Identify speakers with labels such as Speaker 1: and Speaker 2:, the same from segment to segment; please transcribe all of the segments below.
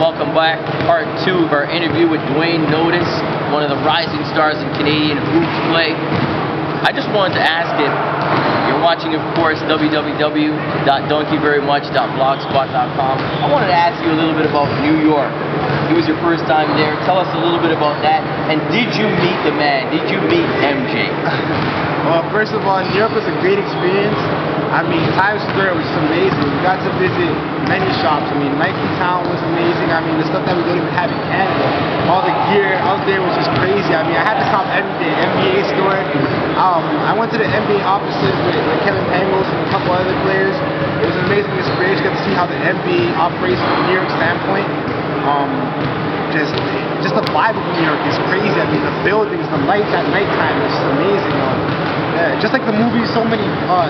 Speaker 1: welcome back. Part 2 of our interview with Duane Notice, one of the rising stars in Canadian hoops play. I just wanted to ask him, you're watching, of course, www.donkeyverymuch.blogspot.com. I wanted to ask you a little bit about New York. It was your first time there. Tell us a little bit about that. And did you meet the man? Did you meet MJ?
Speaker 2: Well, first of all, New York was a great experience. I mean, Times Square was just amazing. We got to visit many shops. I mean, Nike Town was amazing. I mean, the stuff that we don't even have in Canada. All the gear out there was just crazy. I mean, I had to shop every day. NBA store. I went to the NBA offices with Kevin Pangos and a couple other players. It was an amazing experience. Got to see how the NBA operates from a New York standpoint. Just the vibe of New York is crazy. I mean, the buildings, the lights at nighttime is just amazing. Just like the movie, so many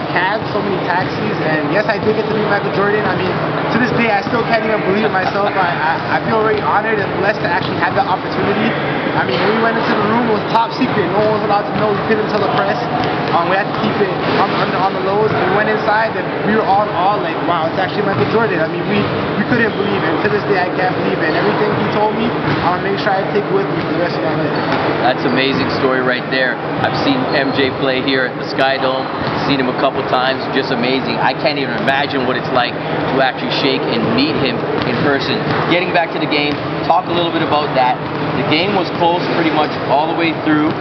Speaker 2: cabs, so many taxis, and yes, I did get to meet Michael Jordan. I mean, to this day, I still can't even believe it myself. I feel very honored and blessed to actually have that opportunity. I mean, when we went into the room, it was top secret. No one was allowed to know. We couldn't tell the press. We had to keep it on the lows. And we went inside, and we were all like, wow, it's actually Michael Jordan. I mean, we couldn't believe it. And to this day, I can't believe it. And everything he told me, I'm going to make sure I take it with me for the rest of my life.
Speaker 1: That's an amazing story right there. I've seen MJ play here at the Sky Dome, seen him a couple times, just amazing. I can't even imagine what it's like to actually shake and meet him in person. Getting back to the game, talk a little bit about that. The game was close pretty much all the way through.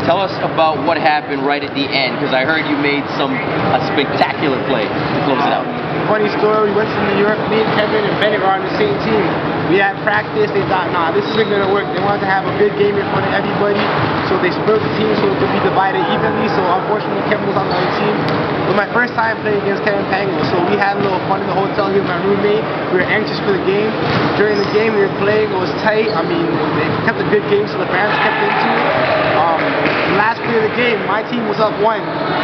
Speaker 1: Tell us about what happened right at the end, because I heard you made a spectacular play to close it out.
Speaker 2: Funny story, we went to New York, me and Kevin and Bennett were on the same team. We had practice, they thought, nah, this isn't going to work. They wanted to have a good game in front of everybody, so they split the team so it could be divided evenly, so unfortunately Kevin was on the other team. It was my first time playing against Kevin Pangos, so we had a little fun in the hotel. He was my roommate. We were anxious for the game. During the game we were playing, it was tight. I mean, they kept a good game, so the fans kept into it. The last play of the game, my team was up 1.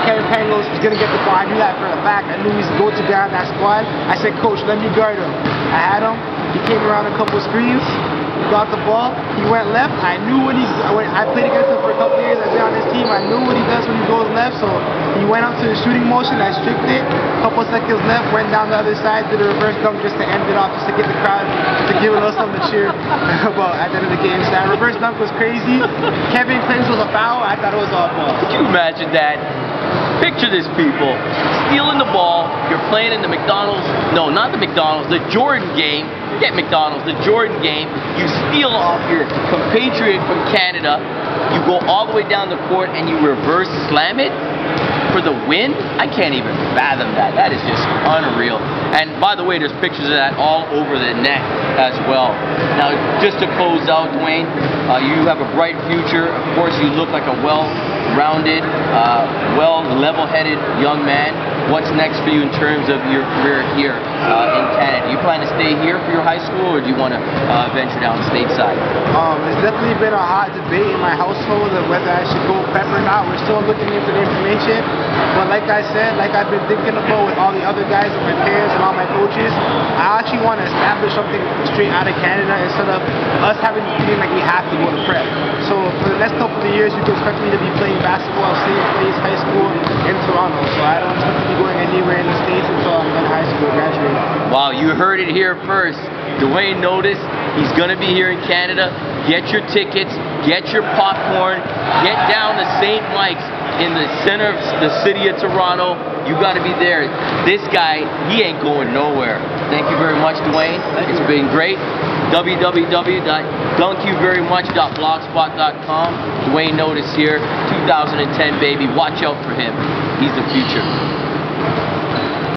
Speaker 2: Kevin Pangos was going to get the ball. I knew that for a fact. I knew he was the go-to guy on that squad. I said, Coach, let me guard him. I had him. He came around a couple screens. He got the ball. He went left. I knew when I played against him for a couple years. I've been on his team. I knew what he does when he goes left. So he went up to the shooting motion. I stripped it. A couple seconds left. Went down the other side. Did a reverse dunk just to end it off, just to get the crowd to give a little something to cheer about at the end of the game. So that reverse dunk was crazy. Kevin claims it was a foul. I thought it was all ball.
Speaker 1: Could you imagine that? Picture this, people. Stealing the ball. You're playing in the McDonald's. No, not the McDonald's. The Jordan game. Forget McDonald's. The Jordan game. You steal off your compatriot from Canada. You go all the way down the court and you reverse slam it for the win? I can't even fathom that. That is just unreal. And by the way, there's pictures of that all over the net as well. Now, just to close out, Duane, you have a bright future. Of course, you look like a well-rounded, level-headed young man. What's next for you in terms of your career here in Canada? Do you plan to stay here for your high school, or do you want to venture down stateside?
Speaker 2: It's definitely been a hot debate in my household of whether I should go prep or not. We're still looking into the information. But like I said, like I've been thinking about with all the other guys and my parents and all my coaches, I actually want to establish something straight out of Canada instead of us having the feeling like we have to go to prep. So for the next couple of years, you can expect me to be playing basketball, same place, high school in Toronto. So I don't expect to be going anywhere in the States until I'm done high school, graduating.
Speaker 1: Wow, you heard it here first. Duane Notice, he's going to be here in Canada. Get your tickets, get your popcorn, get down to St. Mike's in the center of the city of Toronto. You got to be there. This guy, he ain't going nowhere. Thank you very much, Duane. It's been great. www.donkeyverymuch.blogspot.com. Duane Notice here, 2010, baby. Watch out for him. He's the future.